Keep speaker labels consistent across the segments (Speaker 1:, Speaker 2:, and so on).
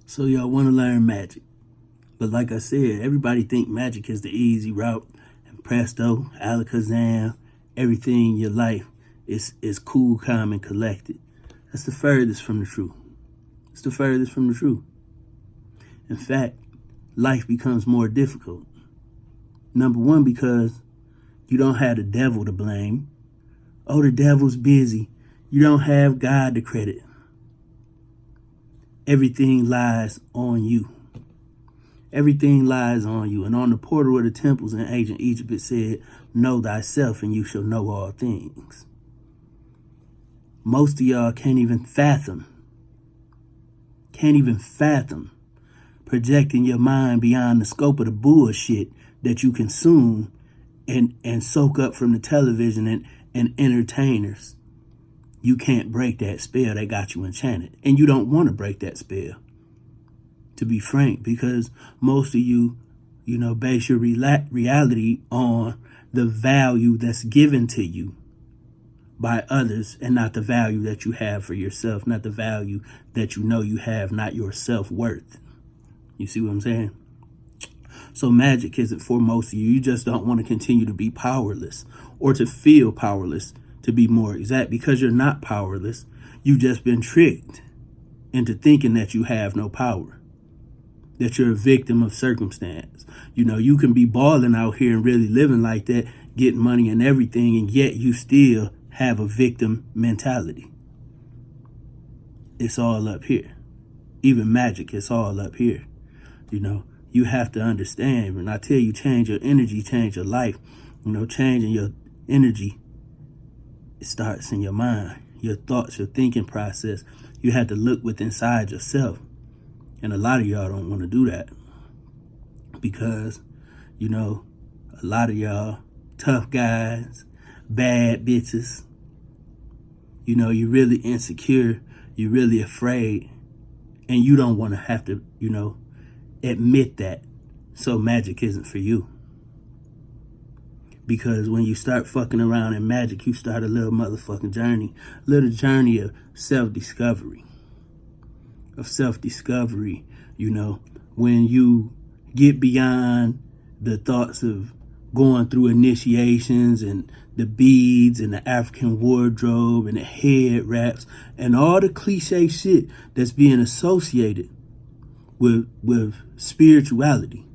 Speaker 1: So y'all want to learn magic. But like I said, everybody think magic is the easy route. And presto, alakazam, everything in your life is cool, calm, and collected. That's the furthest from the truth. It's the furthest from the truth. In fact, life becomes more difficult. Number one, because you don't have the devil to blame. Oh, the devil's busy. You don't have God to credit. Everything lies on you. Everything lies on you. And on the portal of the temples in ancient Egypt, it said, know thyself and you shall know all things. Most of y'all can't even fathom projecting your mind beyond the scope of the bullshit that you consume and soak up from the television and entertainers. You can't break that spell that got you enchanted. And you don't want to break that spell, to be frank, because most of you, base your reality on the value that's given to you by others and not the value that you have for yourself, not the value that you have, not your self-worth. You see what I'm saying? So magic isn't for most of you. You just don't want to continue to be powerless, or to feel powerless, to be more exact, because you're not powerless. You've just been tricked into thinking that you have no power, that you're a victim of circumstance. You can be balling out here and really living like that, getting money and everything, and yet you still have a victim mentality. It's all up here. Even magic, it's all up here. You have to understand, when I tell you change your energy, change your life, changing your energy, it starts in your mind, your thoughts, your thinking process. You have to look within inside yourself. And a lot of y'all don't want to do that because, a lot of y'all tough guys, bad bitches, you're really insecure, you're really afraid, and you don't want to have to, admit that. So magic isn't for you. Because when you start fucking around in magic, you start a little motherfucking journey. Little journey of self-discovery. When you get beyond the thoughts of going through initiations and the beads and the African wardrobe and the head wraps and all the cliche shit that's being associated with spirituality.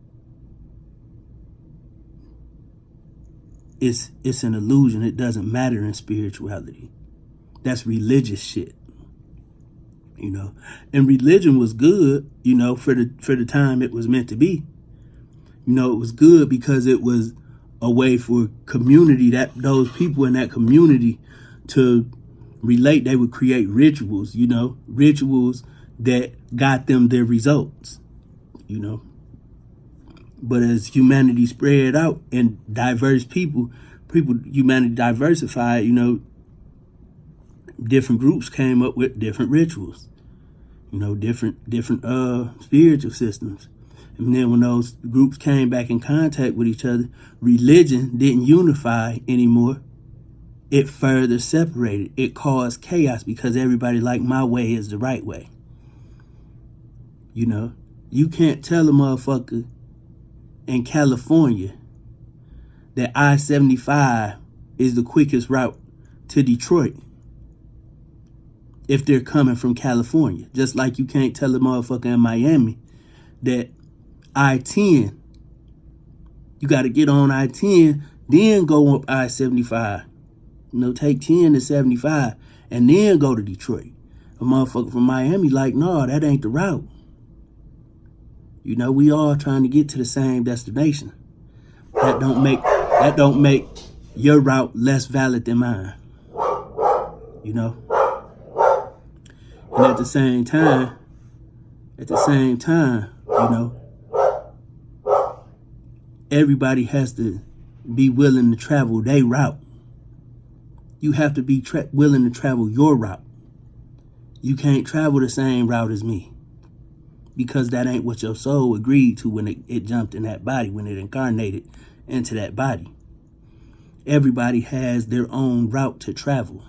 Speaker 1: It's an illusion. It doesn't matter in spirituality. That's religious shit. And religion was good, for the time it was meant to be. It was good because it was a way for community, that those people in that community to relate. They would create rituals, rituals that got them their results, But as humanity spread out and humanity diversified, different groups came up with different rituals, different spiritual systems. And then when those groups came back in contact with each other, religion didn't unify anymore. It further separated. It caused chaos because everybody liked my way is the right way. You can't tell a motherfucker in California that I-75 is the quickest route to Detroit if they're coming from California. Just like you can't tell a motherfucker in Miami that I-10, you got to get on I-10, then go up I-75. Take 10 to 75 and then go to Detroit. A motherfucker from Miami like, no, that ain't the route. We all trying to get to the same destination. That don't make your route less valid than mine. And at the same time, everybody has to be willing to travel their route. You have to be willing to travel your route. You can't travel the same route as me, because that ain't what your soul agreed to when it jumped in that body, when it incarnated into that body. Everybody has their own route to travel.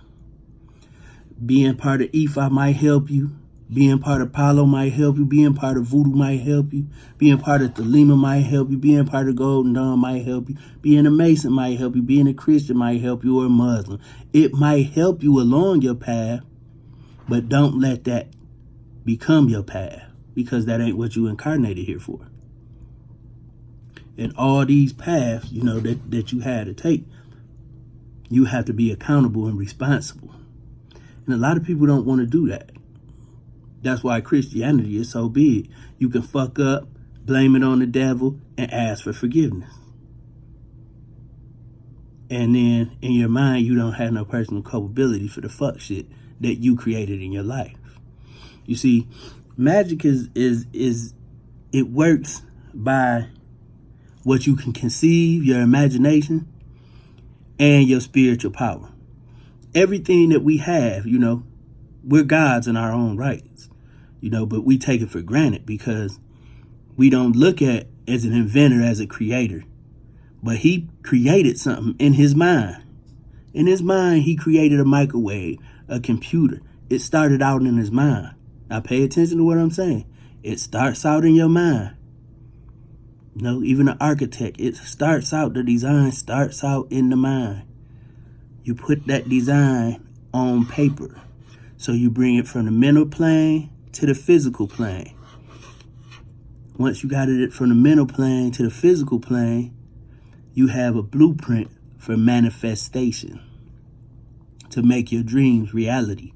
Speaker 1: Being part of EFI might help you. Being part of Palo might help you. Being part of Voodoo might help you. Being part of Thelema might help you. Being part of Golden Dawn might help you. Being a Mason might help you. Being a Christian might help you, or a Muslim. It might help you along your path, but don't let that become your path, because that ain't what you incarnated here for. And all these paths, that you had to take, you have to be accountable and responsible. And a lot of people don't want to do that. That's why Christianity is so big. You can fuck up, blame it on the devil, and ask for forgiveness. And then in your mind, you don't have no personal culpability for the fuck shit that you created in your life. You see, magic is it works by what you can conceive, your imagination, and your spiritual power. Everything that we have, we're gods in our own rights, but we take it for granted because we don't look at as an inventor, as a creator. But he created something in his mind. In his mind, he created a microwave, a computer. It started out in his mind. Now pay attention to what I'm saying. It starts out in your mind. Even an architect, the design starts out in the mind. You put that design on paper. So you bring it from the mental plane to the physical plane. Once you got it from the mental plane to the physical plane, you have a blueprint for manifestation, to make your dreams reality,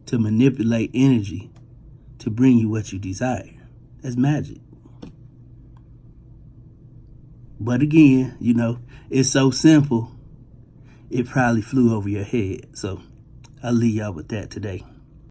Speaker 1: to manipulate energy, to bring you what you desire. That's magic. But again, it's so simple, it probably flew over your head. So I'll leave y'all with that today.